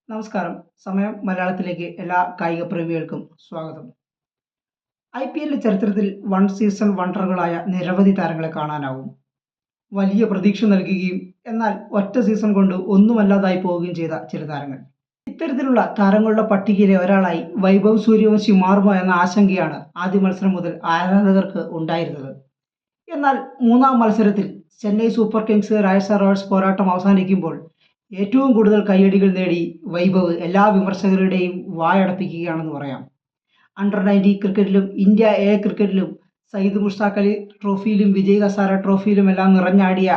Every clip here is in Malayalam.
നമസ്കാരം. സമയം മലയാളത്തിലേക്ക് എല്ലാ കായിക പ്രേമികൾക്കും സ്വാഗതം. ഐപിഎല്ലിന്റെ ചരിത്രത്തിൽ വൺ സീസൺ വണ്ടറുകളായ നിരവധി താരങ്ങളെ കാണാനാവും. വലിയ പ്രതീക്ഷ നൽകുകയും എന്നാൽ ഒറ്റ സീസൺ കൊണ്ട് ഒന്നുമല്ലാതായി പോവുകയും ചെയ്ത ചില താരങ്ങൾ. ഇത്തരത്തിലുള്ള താരങ്ങളുടെ പട്ടികയിലെ ഒരാളായി വൈഭവ് സൂര്യവംശി മാറുമോ എന്ന ആശങ്കയാണ് ആദ്യ മത്സരം മുതൽ ആരാധകർക്ക് ഉണ്ടായിരുന്നത്. എന്നാൽ മൂന്നാം മത്സരത്തിൽ Chennai super Kings Rajasthan Royals പോരാട്ടം അവസാനിക്കുമ്പോൾ ഏറ്റവും കൂടുതൽ കയ്യടികൾ നേടി വൈഭവ് എല്ലാ വിമർശകരുടെയും വായടപ്പിക്കുകയാണെന്ന് പറയാം. അണ്ടർ 19 ക്രിക്കറ്റിലും ഇന്ത്യ എ ക്രിക്കറ്റിലും സയ്യിദ് മുഷ്താഖ് അലി ട്രോഫിയിലും വിജയ് ഹസാര ട്രോഫിയിലും എല്ലാം നിറഞ്ഞാടിയ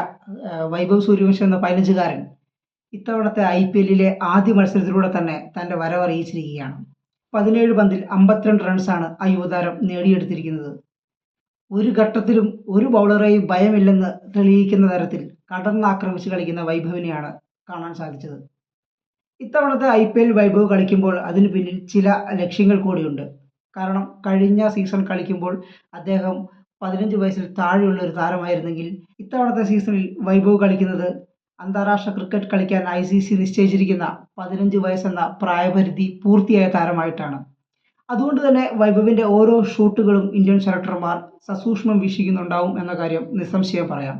വൈഭവ് സൂര്യവംശി എന്ന 15-കാരൻ ഇത്തവണത്തെ IPL-ലെ ആദ്യ മത്സരത്തിലൂടെ തന്നെ തൻ്റെ വരവറിയിച്ചിരിക്കുകയാണ്. 17 പന്തിൽ 52 റൺസാണ് ആ യുവതാരം നേടിയെടുത്തിരിക്കുന്നത്. ഒരു ഘട്ടത്തിലും ഒരു ബൗളറെയും ഭയമില്ലെന്ന് തെളിയിക്കുന്ന തരത്തിൽ കടന്നാക്രമിച്ച് കളിക്കുന്ന വൈഭവിനെയാണ് കാണാൻ സാധിച്ചത്. ഇത്തവണത്തെ IPL വൈഭവ് കളിക്കുമ്പോൾ അതിനു പിന്നിൽ ചില ലക്ഷ്യങ്ങൾ കൂടിയുണ്ട്. കാരണം കഴിഞ്ഞ സീസൺ കളിക്കുമ്പോൾ അദ്ദേഹം 15 വയസ്സിൽ താഴെയുള്ള ഒരു താരമായിരുന്നെങ്കിൽ ഇത്തവണത്തെ സീസണിൽ വൈഭവ് കളിക്കുന്നത് അന്താരാഷ്ട്ര ക്രിക്കറ്റ് കളിക്കാൻ ICC നിശ്ചയിച്ചിരിക്കുന്ന 15 വയസ്സെന്ന പ്രായപരിധി പൂർത്തിയായ താരമായിട്ടാണ്. അതുകൊണ്ട് തന്നെ വൈഭവിൻ്റെ ഓരോ ഷൂട്ടുകളും ഇന്ത്യൻ സെലക്ടർമാർ സസൂക്ഷ്മം വീക്ഷിക്കുന്നുണ്ടാവും എന്ന കാര്യം നിസ്സംശയം പറയാം.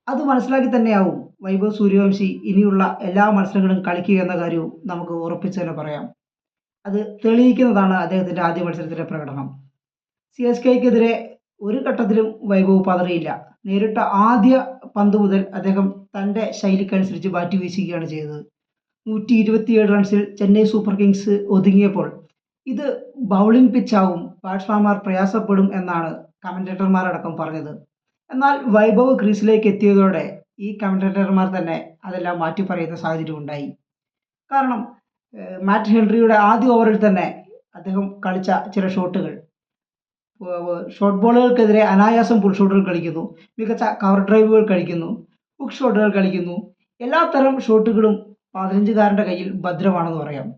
അത് മനസ്സിലാക്കി തന്നെയാവും വൈഭവ് സൂര്യവംശി ഇനിയുള്ള എല്ലാ മത്സരങ്ങളും കളിക്കുക എന്ന കാര്യവും നമുക്ക് ഉറപ്പിച്ച് തന്നെ പറയാം. അത് തെളിയിക്കുന്നതാണ് അദ്ദേഹത്തിൻ്റെ ആദ്യ മത്സരത്തിലെ പ്രകടനം. CSKയ്ക്കെതിരെ ഒരു ഘട്ടത്തിലും വൈഭവ് പതറിയില്ല. നേരിട്ട ആദ്യ പന്ത് മുതൽ അദ്ദേഹം തൻ്റെ ശൈലിക്കനുസരിച്ച് ബാറ്റ് വീശുകയാണ് ചെയ്തത്. 127 റൺസിൽ ചെന്നൈ സൂപ്പർ കിങ്സ് ഒതുങ്ങിയപ്പോൾ ഇത് ബൗളിംഗ് പിച്ചാവും, ബാറ്റ്സ്മാൻമാർ പ്രയാസപ്പെടും എന്നാണ് കമന്റേറ്റർമാരടക്കം പറഞ്ഞത്. എന്നാൽ വൈഭവ് ക്രീസിലേക്ക് എത്തിയതോടെ ഈ കമന്റേറ്റർമാർ തന്നെ അതെല്ലാം മാറ്റി പറയുന്ന സാഹചര്യം ഉണ്ടായി. കാരണം മാറ്റ് ഹെൻറിയുടെ ആദ്യ ഓവറിൽ തന്നെ അദ്ദേഹം കളിച്ച ചില ഷോട്ടുകൾ, ഷോർട്ട് ബോളുകൾക്കെതിരെ അനായാസം പുൾ ഷോട്ടുകൾ കളിക്കുന്നു, മികച്ച കവർ ഡ്രൈവുകൾ കളിക്കുന്നു, ഹുക്ക് ഷോട്ടുകൾ കളിക്കുന്നു. എല്ലാ തരം ഷോട്ടുകളും 15-കാരൻ്റെ കയ്യിൽ ഭദ്രമാണെന്ന് പറയാം.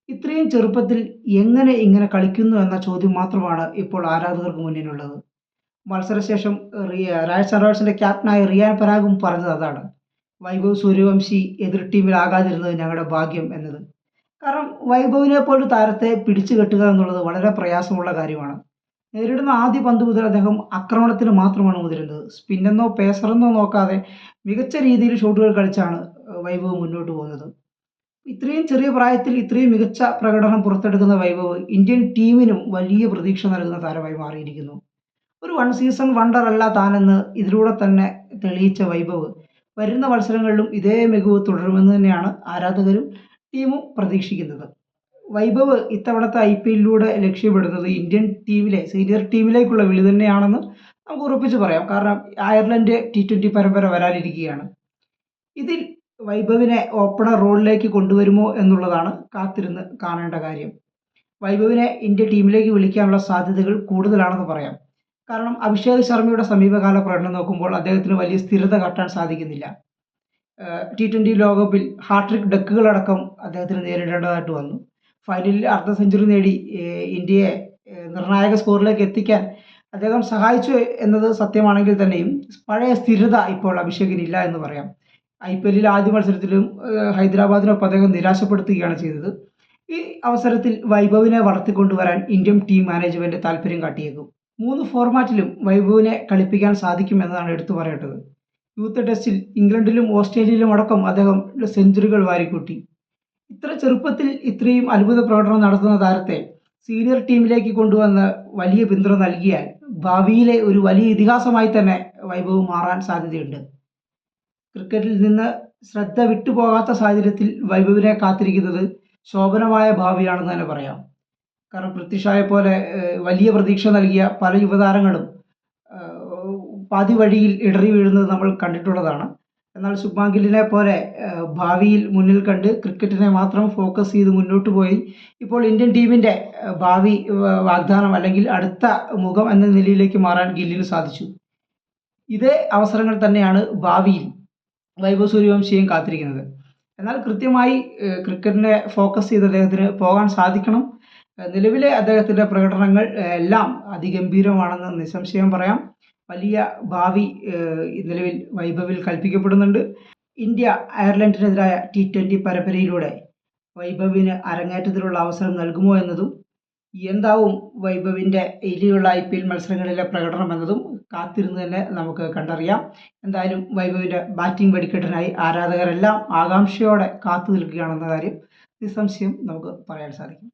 ഇത്രയും ചെറുപ്പത്തിൽ എങ്ങനെ ഇങ്ങനെ കളിക്കുന്നു എന്ന ചോദ്യം മാത്രമാണ് ഇപ്പോൾ ആരാധകർക്ക് മുന്നിലുള്ളത്. മത്സരശേഷം രാജസ്ഥാൻ റോയൽസിൻ്റെ ക്യാപ്റ്റനായ റിയാൻ പരാഗും പറഞ്ഞത് അതാണ്. വൈഭവ് സൂര്യവംശി എതിർ ടീമിലാകാതിരുന്നത് ഞങ്ങളുടെ ഭാഗ്യം എന്നത്. കാരണം വൈഭവിനെ പോലൊരു താരത്തെ പിടിച്ചു കെട്ടുക എന്നുള്ളത് വളരെ പ്രയാസമുള്ള കാര്യമാണ്. നേരിടുന്ന ആദ്യ പന്ത് മുതൽ അദ്ദേഹം ആക്രമണത്തിന് മാത്രമാണ് മുതിരുന്നത്. സ്പിന്നെന്നോ പേസറെന്നോ നോക്കാതെ മികച്ച രീതിയിൽ ഷോട്ടുകൾ കളിച്ചാണ് വൈഭവ് മുന്നോട്ട് പോകുന്നത്. ഇത്രയും ചെറിയ പ്രായത്തിൽ ഇത്രയും മികച്ച പ്രകടനം പുറത്തെടുക്കുന്ന വൈഭവ് ഇന്ത്യൻ ടീമിനും വലിയ പ്രതീക്ഷ നൽകുന്ന താരമായി മാറിയിരിക്കുന്നു. ഒരു വൺ സീസൺ വണ്ടർ അല്ല താനെന്ന് ഇതിലൂടെ തന്നെ തെളിയിച്ച വൈഭവ് വരുന്ന മത്സരങ്ങളിലും ഇതേ മികവ് തുടരുമെന്ന് തന്നെയാണ് ആരാധകരും ടീമും പ്രതീക്ഷിക്കുന്നത്. വൈഭവ് ഇത്തവണത്തെ IPL-ലൂടെ ലക്ഷ്യമിടുന്നത് ഇന്ത്യൻ ടീമിലെ സീനിയർ ടീമിലേക്കുള്ള വിളി തന്നെയാണെന്ന് നമുക്ക് ഉറപ്പിച്ച് പറയാം. കാരണം അയർലൻഡ് T20 പരമ്പര വരാനിരിക്കുകയാണ്. ഇതിൽ വൈഭവിനെ ഓപ്പണർ റോളിലേക്ക് കൊണ്ടുവരുമോ എന്നുള്ളതാണ് കാത്തിരുന്ന് കാണേണ്ട കാര്യം. വൈഭവിനെ ഇന്ത്യ ടീമിലേക്ക് വിളിക്കാനുള്ള സാധ്യതകൾ കൂടുതലാണെന്ന് പറയാം. കാരണം അഭിഷേക് ശർമ്മയുടെ സമീപകാല പ്രകടനം നോക്കുമ്പോൾ അദ്ദേഹത്തിന് വലിയ സ്ഥിരത കാട്ടാൻ സാധിക്കുന്നില്ല. T20 ലോകകപ്പിൽ ഹാട്രിക് ഡക്കുകളടക്കം അദ്ദേഹത്തിന് നേരിടേണ്ടതായിട്ട് വന്നു. ഫൈനലിൽ അർദ്ധ സെഞ്ചുറി നേടി ഇന്ത്യയെ നിർണായക സ്കോറിലേക്ക് എത്തിക്കാൻ അദ്ദേഹം സഹായിച്ചു എന്നത് സത്യമാണെങ്കിൽ തന്നെയും പഴയ സ്ഥിരത ഇപ്പോൾ അഭിഷേകിനില്ല എന്ന് പറയാം. IPL-ൽ ആദ്യ മത്സരത്തിലും ഹൈദരാബാദിനൊപ്പം അദ്ദേഹം നിരാശപ്പെടുത്തുകയാണ് ചെയ്തത്. ഈ അവസരത്തിൽ വൈഭവിനെ വളർത്തിക്കൊണ്ടുവരാൻ ഇന്ത്യൻ ടീം മാനേജ്മെൻറ്റ് താല്പര്യം കാട്ടിയേക്കും. 3 ഫോർമാറ്റിലും വൈഭവിനെ കളിപ്പിക്കാൻ സാധിക്കുമെന്നതാണ് എടുത്തു പറയേണ്ടത്. യൂത്ത് ടെസ്റ്റിൽ ഇംഗ്ലണ്ടിലും ഓസ്ട്രേലിയയിലും അടക്കം അദ്ദേഹം സെഞ്ചുറികൾ വാരിക്കൂട്ടി. ഇത്ര ചെറുപ്പത്തിൽ ഇത്രയും അത്ഭുത പ്രകടനം നടത്തുന്ന താരത്തെ സീനിയർ ടീമിലേക്ക് കൊണ്ടുവന്ന് വലിയ പിന്തുണ നൽകിയാൽ ഭാവിയിലെ ഒരു വലിയ ഇതിഹാസമായി തന്നെ വൈഭവ് മാറാൻ സാധ്യതയുണ്ട്. ക്രിക്കറ്റിൽ നിന്ന് ശ്രദ്ധ വിട്ടുപോകാത്ത സാഹചര്യത്തിൽ വൈഭവിനെ കാത്തിരിക്കുന്നത് ശോഭനമായ ഭാവിയാണെന്ന് തന്നെ പറയാം. കാരണം പൃഥ്വി ഷായെ പോലെ വലിയ പ്രതീക്ഷ നൽകിയ പല യുവതാരങ്ങളും പാതി വഴിയിൽ ഇടറി വീഴുന്നത് നമ്മൾ കണ്ടിട്ടുള്ളതാണ്. എന്നാൽ ശുഭ്മാൻ ഗില്ലിനെ പോലെ ഭാവിയിൽ മുന്നിൽ കണ്ട് ക്രിക്കറ്റിനെ മാത്രം ഫോക്കസ് ചെയ്ത് മുന്നോട്ട് പോയി ഇപ്പോൾ ഇന്ത്യൻ ടീമിൻ്റെ ഭാവി വാഗ്ദാനം അല്ലെങ്കിൽ അടുത്ത മുഖം എന്ന നിലയിലേക്ക് മാറാൻ ഗില്ലിന് സാധിച്ചു. ഇതേ അവസരങ്ങൾ തന്നെയാണ് ഭാവിയിൽ വൈഭവ് സൂര്യവംശിയും കാത്തിരിക്കുന്നത്. എന്നാൽ കൃത്യമായി ക്രിക്കറ്റിനെ ഫോക്കസ് ചെയ്ത് അദ്ദേഹത്തിന് പോകാൻ സാധിക്കണം. നിലവിലെ അദ്ദേഹത്തിൻ്റെ പ്രകടനങ്ങൾ എല്ലാം അതിഗംഭീരമാണെന്ന് നിസ്സംശയം പറയാം. വലിയ ഭാവി നിലവിൽ വൈഭവിൽ കൽപ്പിക്കപ്പെടുന്നുണ്ട്. ഇന്ത്യ അയർലൻഡിനെതിരായ T20 പരമ്പരയിലൂടെ വൈഭവിന് അരങ്ങേറ്റത്തിനുള്ള അവസരം നൽകുമോ എന്നതും എന്താവും വൈഭവിൻ്റെ ഇനിയുള്ള IPL മത്സരങ്ങളിലെ പ്രകടനം എന്നതും കാത്തിരുന്ന് തന്നെ നമുക്ക് കണ്ടറിയാം. എന്തായാലും വൈഭവിൻ്റെ ബാറ്റിംഗ് വെടിക്കെട്ടിനായി ആരാധകരെല്ലാം ആകാംക്ഷയോടെ കാത്തു നിൽക്കുകയാണെന്ന കാര്യം നിസ്സംശയം നമുക്ക് പറയാൻ സാധിക്കും.